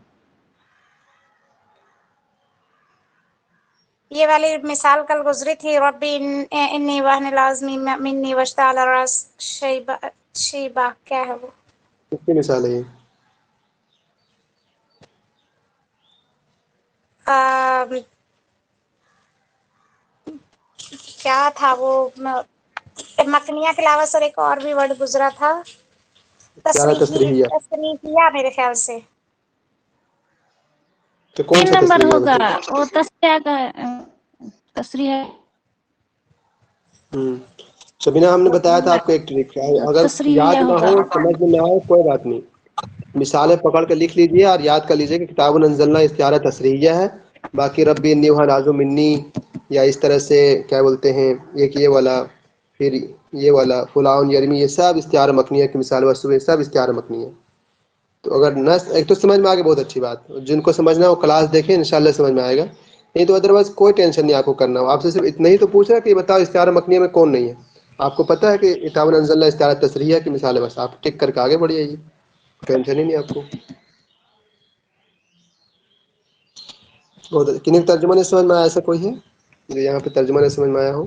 یہ والی مثال کل گزری تھی. ربی انی وہن العظم منی واشتعل الرأس شیبہ، کیا ہے وہ؟ کس کی مثال ہے یہ؟ کیا تھا وہ؟ مکنیہ کے علاوہ سر ایک اور بھی ورڈ گزرا تھا، تصریحیہ. تصریحیہ میرے خیال سے. تو کون 3 سا نمبر تصریحیہ ہوگا بتائیے. وہ تصریح کا تصریح ہے. شبینہ، ہم نے بتایا تھا آپ کو ایک ٹرک، اگر تصریح یاد نہ ہوگا. ہو، سمجھ میں نہ آئے، کوئی بات نہیں، مثالیں پکڑ کے لکھ لیجئے اور یاد کر لیجئے کہ کتاب انزلنا استعارہ تصریحیہ ہے. باقی ربی انی وہن العظم منی، یا اس طرح سے کیا بولتے ہیں، ایک یہ والا، پھر یہ والا فلاں یرمی، یہ سب استعارہ مکنیہ کی مثال، وصف سب استعارہ مکنیہ. تو اگر نہ ایک تو سمجھ میں آگے، بہت اچھی بات. جن کو سمجھنا ہو کلاس دیکھیں، انشاءاللہ سمجھ میں آئے گا. نہیں تو ادروائز کوئی ٹینشن نہیں آپ کو کرنا ہو. آپ سے صرف اتنا ہی تو پوچھ رہا ہے کہ بتاؤ استعارہ مکنیہ میں کون نہیں ہے. آپ کو پتہ ہے کہ کتاب انزلنا استعارہ تصریحیہ کی مثال ہے، بس آپ ٹک کر کے آگے بڑھ جائیے، ٹینشن ہی نہیں آپ کو. کنہیں ترجمہ نہیں سمجھ میں آیا؟ ایسا کوئی ہے جو یہاں پہ ترجمہ نہیں سمجھ میں آیا ہو؟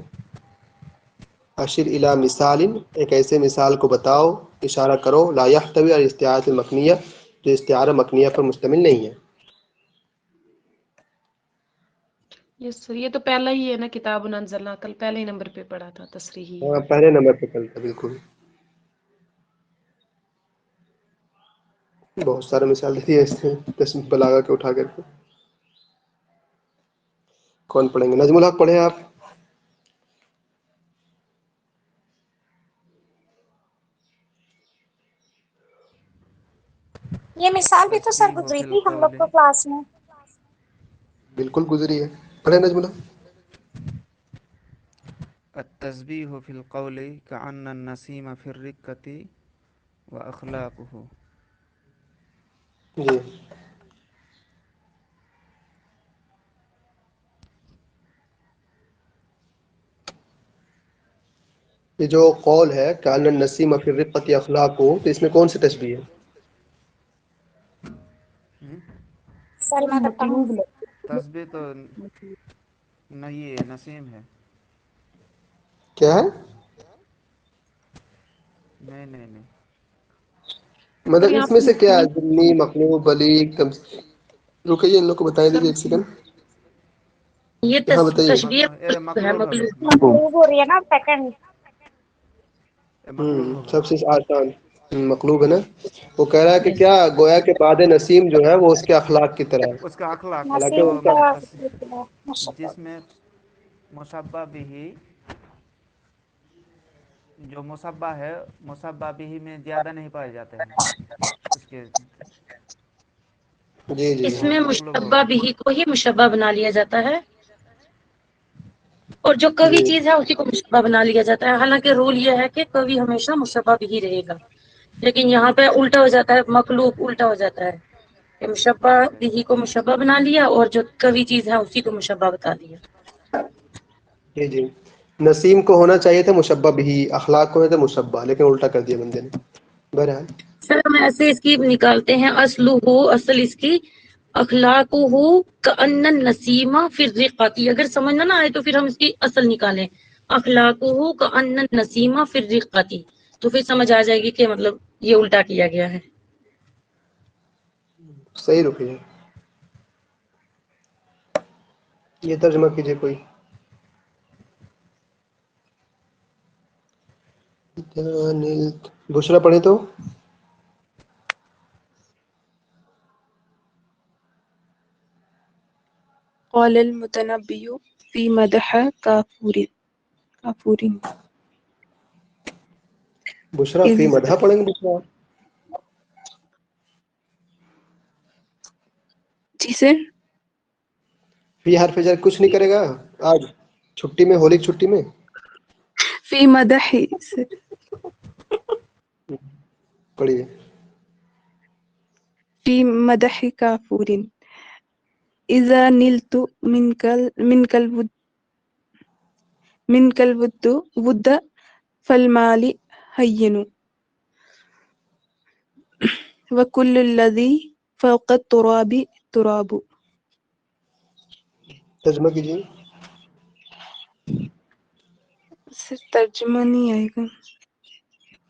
اشر الی مثال، ایک ایسے مثال کو بتاؤ، اشارہ کرو، لا یحتوی علی استعارۃ المکنیہ، جو استعارہ مکنیہ پر مشتمل نہیں ہے. یس سر، یہ تو پہلا ہی ہے نا، کتاب انزلنا، کل پہلے ہی نمبر پہ پڑھا تھا، تصریحی. ہاں، پہلے نمبر پہ چلتا، بالکل. بہت سارے مثال دیتی ہے اس نے، تسبیح بلاغا کے اٹھا کر کے. کون پڑھیں گے؟ نجم الحق پڑھیں آپ. یہ مثال بھی تو سر التشبیہ گزری فی تھی ہم لوگ القول، کو کلاس میں. بالکل گزری ہے، پڑھیں نجم الحق. التشبیہ فی القول کأن النسیم فی الرکۃ واخلاقہ. جی. یہ جو قول ہے کأن النسیم فی الرقۃ اخلاقہ، تو اس میں کون سی تشبیہ ہے؟ سر میں بتاؤں؟ تشبیہ تو نہیں، نسیم ہے. کیا ہے نہیں مطلب یہاں اس میں پر سے کیا ہے؟ ضمنی، مقلوب، بلیغ، رکیے ان لوگ کو بتائیں دیجیے ایک سیکنڈ. یہ ہاں بتائیے. تشبیہ ہے مطلوب مقلوب ہو رہی ہے نا سیکنڈ. سب سے آسان مقلوب ہے نا. وہ کہہ رہا ہے کہ کیا گویا کے بعد نسیم جو ہے وہ اس کے اخلاق کی طرح ہے، اس کا اخلاق ہے حالانکہ جو اس کا جس میں مشبہ بھی جو مشبہ بھی میں زیادہ نہیں پائے جاتے ہیں اس کے جی جی اس ہاں میں مقلوب مشبہ ہوگا. بھی کو ہی مشبہ بنا لیا جاتا ہے، اور جو کوی جی چیز ہے اسی کو مشبہ بنا لیا جاتا ہے. حالانکہ رول یہ ہے کہ کوی ہمیشہ مشبہ بھی رہے گا، لیکن یہاں پہ الٹا ہو جاتا ہے، مخلوق الٹا ہو جاتا ہے کہ مشبہ بھی کو مشبہ بنا لیا اور جو کوی چیز ہے اسی کو مشبہ بتا دیا. جی جی. نسیم کو ہونا چاہیے تھا مشبہ بھی، اخلاق کو ہونا تھا مشبہ، لیکن الٹا کر دیا بندے نے. بہرحال سر ہم ایسے اس کی نکالتے ہیں اصل اس کی اخلاق ہو کأن النسیمہ فی الرقۃ. اگر سمجھنا نہ آئے تو پھر ہم اس کی اصل نکالیں، اخلاق ہو کأن النسیمہ فی الرقۃ، تو پھر سمجھ آ جائے گی کہ مطلب یہ الٹا کیا گیا ہے. صحیح. رکیے یہ ترجمہ کیجیے کوئی. بشرا پڑھیں تو. قال المتنبي في مدح كافور بشرا فی إذ مدح پڑھیں گے بشرا. جی سر. فی حرف جر کچھ نہیں کرے گا آج چھٹی میں، ہولی کی چھٹی میں. في مدح سر. پڑھیے. في مدح كافور إذا نلت منك الود فالمال هين وكل الذي فوق التراب تراب. ترجمہ کیجیے. سر ترجمہ نہیں آئے گا.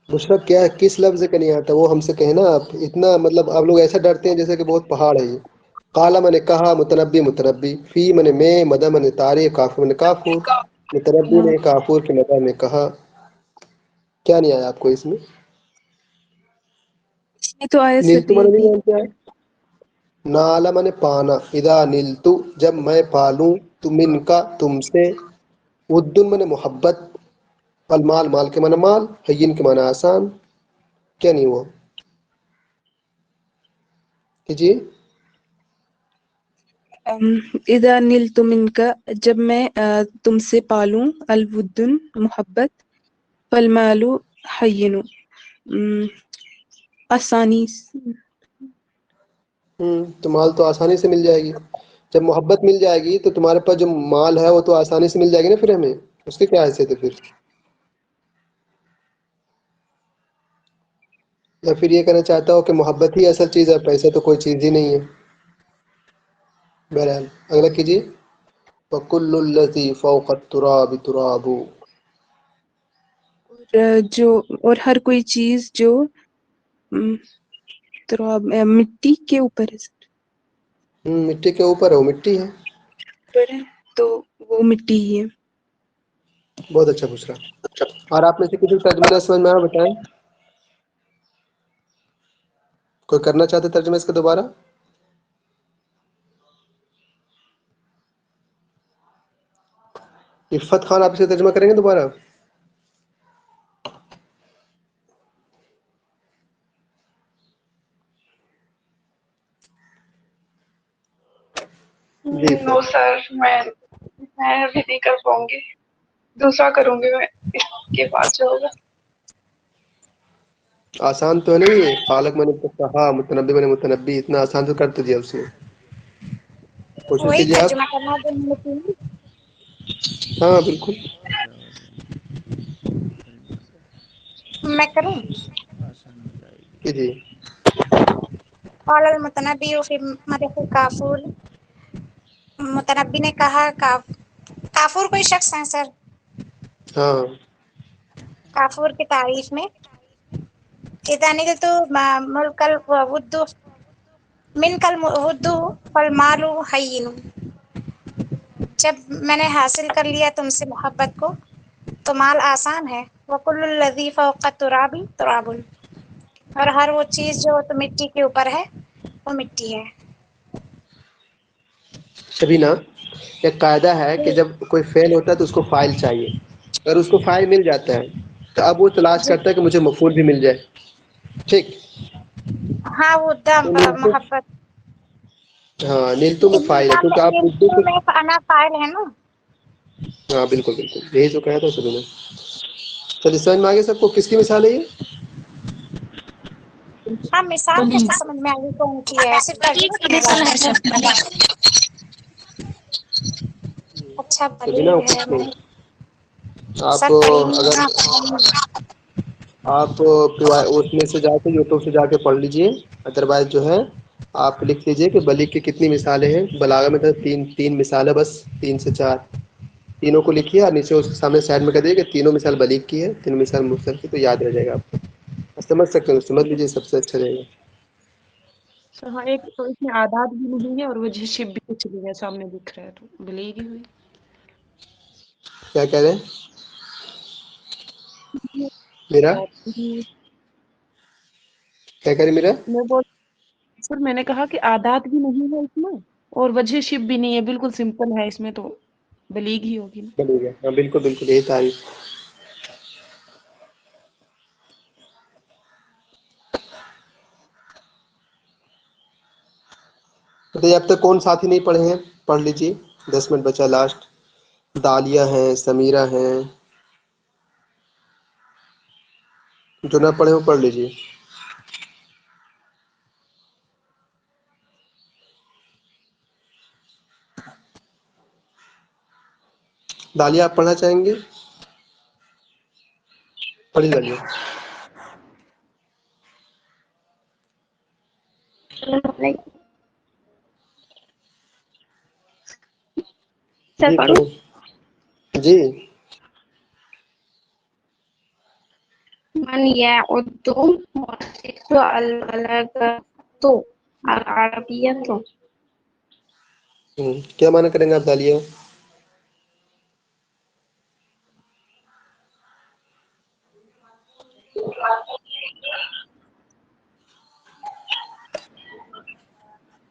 بشرا کیا ہے، کس لفظ کا نہیں آتا وہ ہم سے کہنا. آپ اتنا مطلب آپ لوگ ایسا ڈرتے ہیں جیسے کہ بہت پہاڑ ہے یہ. قال میں نے کہا، متنبی، فی میں نے مدح میں نے تعریف، کافور میں نے کافور، متنبی نے کافور کے مدح میں کہا. کیا نہیں آیا آپ کو اس میں؟ اس میں تو آیا سر نیلتو میں نہیں جانتے ہیں. نالا میں نے پانا، اذا نیلتو جب میں پالوں، تو من کا تم سے، ودن میں نے محبت، المال مال کے معنی مال، حین کے معنی آسان. کیا نہیں ہوا کیجیے. اذا نلت منک جب میں تم سے پالوں، الودن محبت، فالمال حین آسانی. تو مال تو آسانی سے مل جائے گی. جب محبت مل جائے گی تو تمہارے پاس جو مال ہے وہ تو آسانی سے مل جائے گی نا. پھر ہمیں اس کی کیا حیثیت ہے پھر؟ یا پھر یہ کہنا چاہتا ہو کہ محبت ہی اصل چیز ہے، پیسے تو کوئی چیز ہی نہیں ہے. بہرحال اگلا کیجیے. وَكُلُّ الَّذِي فَوْقَ التُّرَابِ تُرَابُ. اور ہر کوئی چیز جو تراب مٹی کے اوپر ہے سر. مٹی کے اوپر ہے، وہ مٹی ہے. اوپر ہے تو وہ مٹی ہی ہے. بہت اچھا پوچھ رہا. اور آپ میں سے کسی ترجمہ نہ سمجھ میں آیا بتائیں. کوئی کرنا چاہتے ترجمہ اس کا دوبارہ؟ عفت خان آپ سے ترجمہ کریں گے دوبارہ؟ جی نو سر میں ابھی نہیں کر پاؤں گی، دوسرا کروں گی میں اس کے بعد جو ہوگا. آسان تو ہے نہیں ہے. خالق میں نے کہا، متنبی میں نے متنبی، اتنا آسان تو کر تو دیا اس نے. کوشش وہی کیجیے آپ. ترجمہ کرنا ہے جو میں نے کی. ہاں بالکل. میں کروں. جی. قال المتنبی فی مدح کافور. متنبی نے کہا کافور کوئی شخص ہے سر؟ हाँ काफूर की तारीफ में इदानी तो मुल्कल वुद्दू मिनकल वुद्दू फल मालू हय्यिन। जब मैंने हासिल कर लिया तुमसे मोहब्बत को तो माल आसान है। वकुल्लुल लज़ी फ़ौक़ तुराबी तुराबुन, और हर वो चीज जो तो मिट्टी के ऊपर है वो मिट्टी है। शबीना, एक कायदा है कि जब कोई फेल होता है तो उसको फाइल चाहिए। अगर उसको फाइल मिल जाता है तो अब वो तलाश जी करता है कि मुझे मफूल भी मिल जाए। ठीक। हाँ, वो दम तो नीलतुम, मोहब्बत हाँ नीलतुम में फाइल है क्योंकि आप उर्दू में से, अना फाइल है ना। हाँ बिल्कुल बिल्कुल यही तो कहा था शुरू में। चलिए समझ में आ गया सबको किसकी मिसाल है ये? हाँ, मिसाल कैसे समझ में आएगी कौन की है, सिर्फ तर्जुमा करने वाला है। अच्छा शबीना बलीग है, मैंने आप सर करीमी अगर आप उसमें से जाके यूट्यूब से जाके पढ़ लीजिए, अदरवाइज जो है आप लिख लीजिए कि बलीग की कितनी मिसालें हैं। बलागा में तो तीन मिसाल है, बस 3 से 4, तीनों को लिखिए और नीचे उसके सामने साइड में कर दीजिए कि तीनों मिसाल बलीग की है, 3 मिसाल मुरसल की, तो याद रह जाएगा आपको। आप समझ सकते हैं, समझ लीजिए, सबसे अच्छा रहेगा। सर हाँ, एक तो इसमें आदात भी नहीं है और वजह शिप भी कुछ नहीं है, सामने दिख रहा है तो बलीग ही हुई। क्या कह रहे हैं मेरा? क्या कह रहे मेरा? मैं बोल सर, मैंने कहा कि आदात भी नहीं है इसमें और वजह शिप भी नहीं है, बिल्कुल सिंपल है इसमें, तो बलीग ही होगी ना। बलीग है, हाँ बिल्कुल बिल्कुल यही तारीफ। बताइए अब तक कौन साथी नहीं पढ़े हैं, पढ़ लीजिए, 10 मिनट बचा लास्ट। दालिया हैं, समीरा हैं, जो ना पढ़े हो पढ़ लीजिए। दालिया आप पढ़ना चाहेंगे? पढ़ी दालिया। सर जी पढ़ूं? जी। मन यअुद्दु मुअस्सिसु अल-बलागतु अल-अरबिय्यतु। क्या माना करेंगे आप दालिया?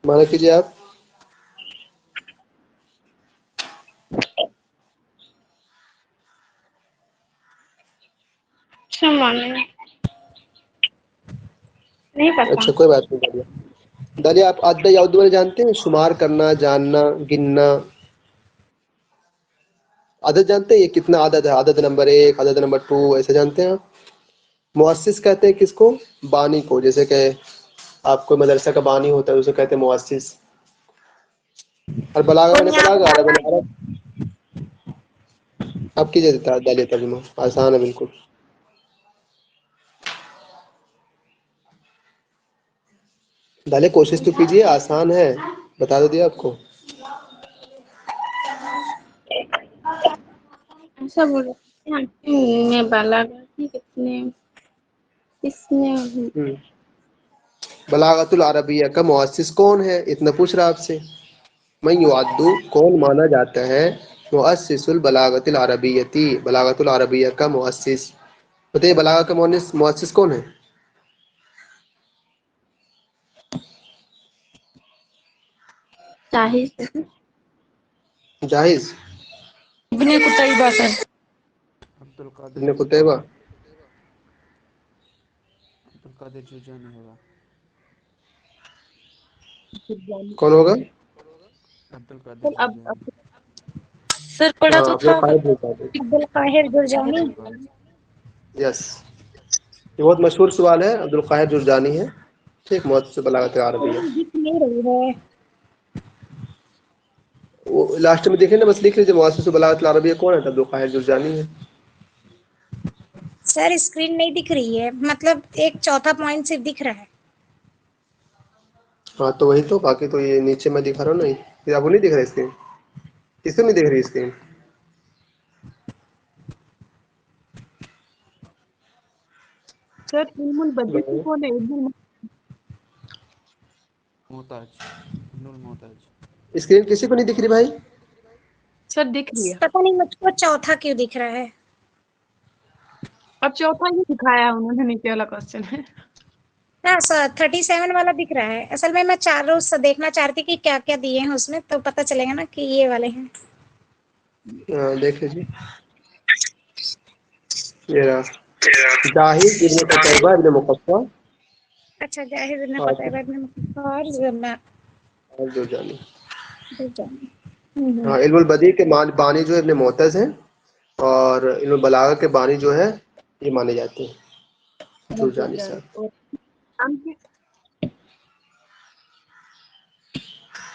माना कीजिए आप। अच्छा माने नहीं पता। अच्छा कोई बात नहीं दालिया। दालिया आप अद्द या उद्द वाले जानते हैं? शुमार करना, जानना, गिनना। आदत जानते हैं? ये कितना आदत है, आदत नंबर 1, आदत नंबर 2, ऐसे जानते हैं आप? मुअस्सिस कहते हैं किसको? बानी को। जैसे कि आप कोई मदरसा का बानी होता है उसे कहते हैं मुअस्सिस। और बलागा मैंने पढ़ा बुनियाद गा अरब डालना। अरब। अब कीजिए दालिया तर्जुमा, आसान है बिल्कुल। दालिया कोशिश तो कीजिए, आसान है, बता दो दिया आपको। ऐसा बोलो में बलागा की कितने इसमें बलागतुल अरबिया का मुअस्सिस कौन है, इतना पूछ रहा आपसे। मैं युअद्दु, कौन माना जाता है, मुअस्सिसुल बलागतिल अरबियती, बलागतुल अरबिया का मुअस्सिस। बताइए बलागा का मुअस्सिस कौन है? जाहिज जाहिज इब्ने कुतैबा सर। अब्दुल कादिर इब्न कुतैबा। अब्दुल कादिर जुरजानी होगा। कौन होगा? अब्दुल कादिर सर अब जुरजानी। सर पढ़ा हाँ तो अब्दुल था कादिर जुरजानी। अब्दुल काहिर जुरजानी। यस, ये बहुत मशहूर सवाल है, अब्दुल कादिर जुरजानी है। ठीक, मुअस्सिस बलागत अरबिया। दिख नहीं रही है वो लास्ट में देखें ना, बस लिख लीजिए मुअस्सिस बलागत अरबिया कौन है, तो अब्दुल कादिर जुरजानी है। सर, स्क्रीन नहीं दिख रही है, मतलब एक चौथा पॉइंट सिर्फ दिख रहा है। हाँ तो वही तो, बाकी तो ये नीचे मैं दिखा रहा हूँ ना, ये आपको नहीं दिख रहा स्क्रीन? किसको नहीं दिख रही स्क्रीन? सर इल्म बदी की कौन है? मोहताज, इब्नुल मोहताज। स्क्रीन किसी को नहीं दिख रही भाई? सर दिख रही है। पता नहीं मुझको चौथा क्यों दिख रहा है। अब चौथा ही दिखाया उन्होंने, नीचे वाला क्वेश्चन है। हाँ सर 37 वाला दिख रहा है। असल में मैं चारों से देखना चाहती कि क्या क्या दिए हैं उसमें, तो पता चलेगा ना कि ये वाले हैं। देख लीजिए, ये रहा जाहिद इब्न कुतैबा इब्न मुकफ्फा अच्छा जाहिद इब्न और कुतैबा इब्न मुकफ्फा और जुरना जुरजानी। जुरजानी। हाँ, इल्मुल बदी के बानी जो इब्न मोतज हैं, और इल्मुल बलागा के बानी जो है ये माने जाते हैं जुरजानी साहब।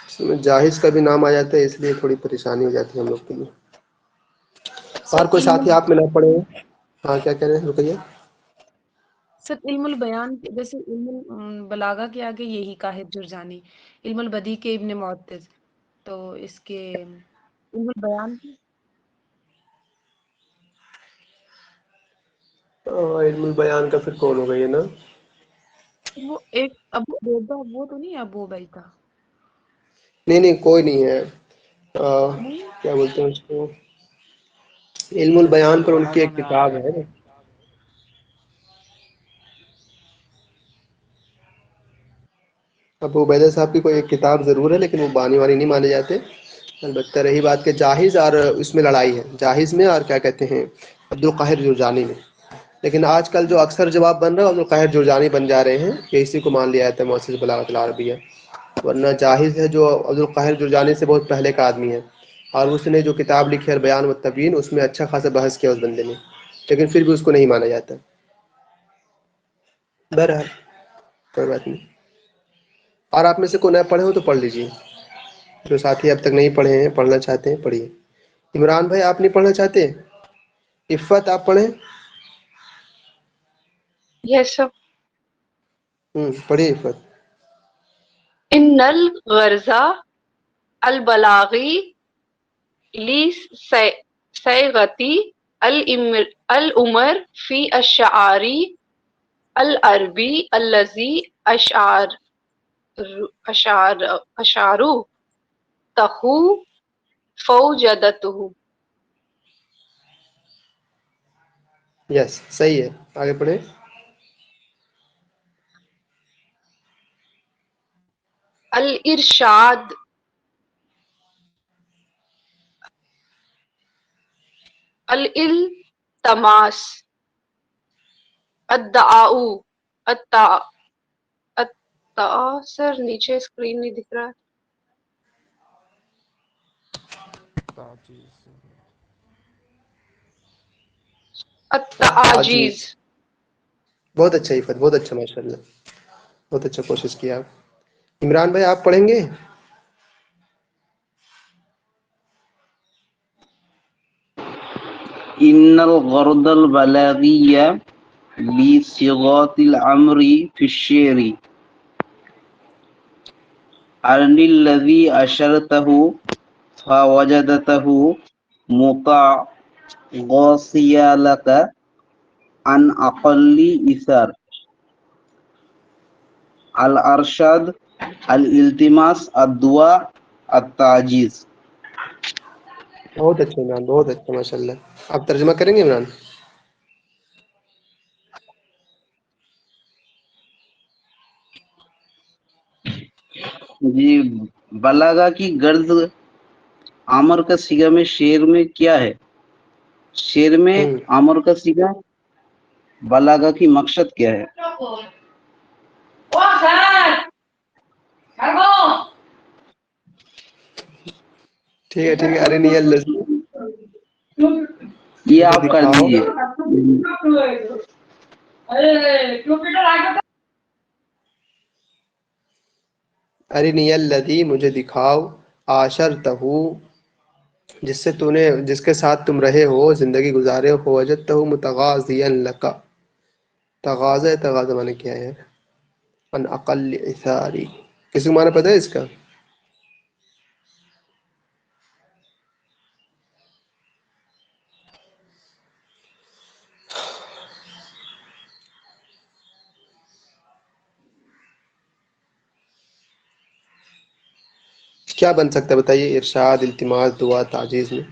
इसमें जाहिज का भी नाम आ जाता है, इसलिए थोड़ी परेशानी हो जाती है हम लोग के लिए। और कोई साथी आप में ना पड़े हो? हाँ क्या कह रहे हैं, रुकइए। सर इल्मुल बयान जैसे इल्मुल बलागा के आगे यही काहिर जुरजानी, इल्मुल बदी के इब्न मुअत्तिज, तो इसके इल्मुल बयान की इल्मुल बयान का फिर कौन हो गई है ना? वो एक अबू उबैदा, वो तो नहीं अबू उबैदा? नहीं कोई नहीं है। नहीं क्या बोलते हैं उसको, इल्मुल बयान पर उनकी एक किताब है ना। अबू उबैदा साहब की कोई एक किताब जरूर है, लेकिन वो बानी वानी नहीं माने जाते। अलबत्ता रही बात के जाहिज और उसमें लड़ाई है, जाहिज में और क्या कहते हैं अब्दुल काहिर जुरजानी में। लेकिन आजकल जो अक्सर जवाब बन रहा है अब्दुल काहिर जुरजानी बन जा रहे हैं, कि इसी को मान लिया जाता है मुअस्सिस बलागत अल अरबिया। वरना जाहिज है जो अब्दुल काहिर जुरजानी से बहुत पहले का आदमी है, और उसने जो किताब लिखी है बयान व तबयीन, उसमें अच्छा खासा बहस किया उस बंदे ने, लेकिन फिर भी उसको नहीं माना जाता। बहरहाल कोई बात नहीं। और आप में से कोई नया पढ़े हो तो पढ़ लीजिए, जो साथी अब तक नहीं पढ़े हैं, पढ़ना चाहते हैं पढ़िए। इमरान भाई आप नहीं पढ़ना चाहते? इफ़त आप पढ़ें? Yes sir. पढ़िए इफ़त। इन्नल गर्जा अल बलागी ली सैगती अल उमर फी अश्शारी अल अरबी अल्लज़ी अशारू तहु फौजदतहु। यस सही है, आगे पढ़े। अल इरशाद अल इल्तमास अद्दाउ अत्ता अत्ता। सर नीचे स्क्रीन नहीं दिख रहा है। आजीज। अत्ताजीज। बहुत अच्छा इफ़त, बहुत अच्छा, माशाल्लाह, बहुत अच्छा कोशिश किया आप। इमरान भाई आप पढ़ेंगे? इन्नल गर्दल बलागिया बी सिगातिल अमरी फिश्शेरी अनिल्लज़ी अशरतहु फवजदतहु मुताग़ासियलका अन अक़ल्ली इथर अल अरशाद अल इल्तिमास अद्दुआ अत्ताजीज। बहुत अच्छा इमरान, बहुत अच्छा माशाल्लाह। आप तर्जुमा करेंगे इमरान? जी, बलागा की गर्ज आमर का सिगा में शेर में क्या है? शेर में आमर का सिगा, बलागा की मकसद क्या है? ठीक है, अरे नहीं अल्लज़ी ये आप कर दीजिए। अरिनियल्लज़ी मुझे दिखाओ, आशरतहु जिसके साथ तुम रहे हो, जिंदगी गुजारे हो, वजदतहु मुतगाज़ियन लका। तगाज़ा माने क्या है? अन अक़ल्ल इसारी, किसी को माना पता है इसका? क्या बन सकता है बताइए? इरशाद, इल्तिमास, दुआ, ताजीज में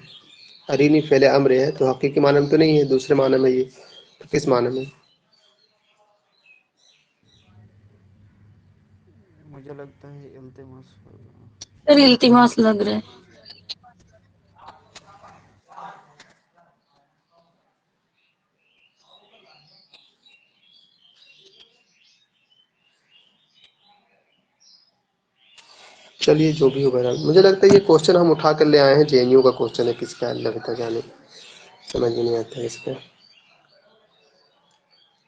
अरीनी फेल अम्र है तो हकीकी माने में तो नहीं है, दूसरे माने में ये, तो किस माने में? मुझे लगता है इल्तिमास होगा। सर इल्तिमास लग रहा है। चलिए जो भी हो बहरहाल, मुझे लगता है ये क्वेश्चन हम उठा कर ले आए हैं, जेएनयू का क्वेश्चन है, किसका अल्लाह का जाने, समझ में नहीं आता है इसका।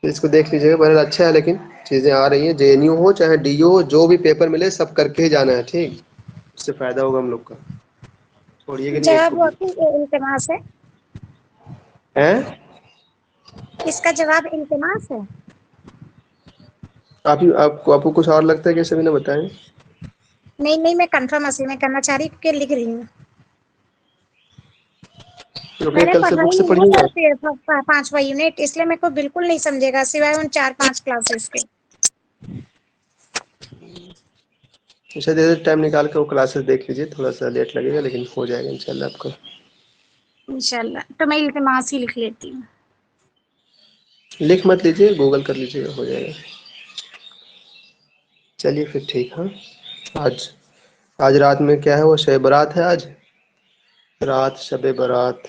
इसको देख लीजिएगा, बहरहाल अच्छा है, लेकिन चीज़ें आ रही हैं, जेएनयू हो चाहे डीयू हो, जो भी पेपर मिले सब करके ही जाना है, ठीक, उससे फायदा होगा हम लोग का, छोड़िएगा नहीं एक जवाब को भी। वाकई इल्तिमास है। हैं? इसका जवाब इल्तिमास है। आपको कुछ और लगता है कि सभी ने बताएं? नहीं, मैं कंफर्म असल में करना चाह रही हूँ क्योंकि लिख रही हूँ। तो फिर मैंने कल से पढ़ा बुक ही से नहीं पढ़िएगा। है सर 5वां यूनिट, इसलिए मेरे को बिल्कुल नहीं समझेगा सिवाय उन 4-5 क्लासेस के। अच्छा दे टाइम निकाल के वो क्लासेस देख लीजिए, थोड़ा सा लेट लगेगा लेकिन हो जाएगा इंशाल्लाह आपको। इंशाल्लाह तो मैं इल्तिमास ही लिख लेती हूँ। लिख मत लीजिए, गूगल कर लीजिएगा, हो जाएगा। चलिए फिर ठीक। हाँ, आज रात में क्या है, वो शब बारात है, आज रात शब बारात।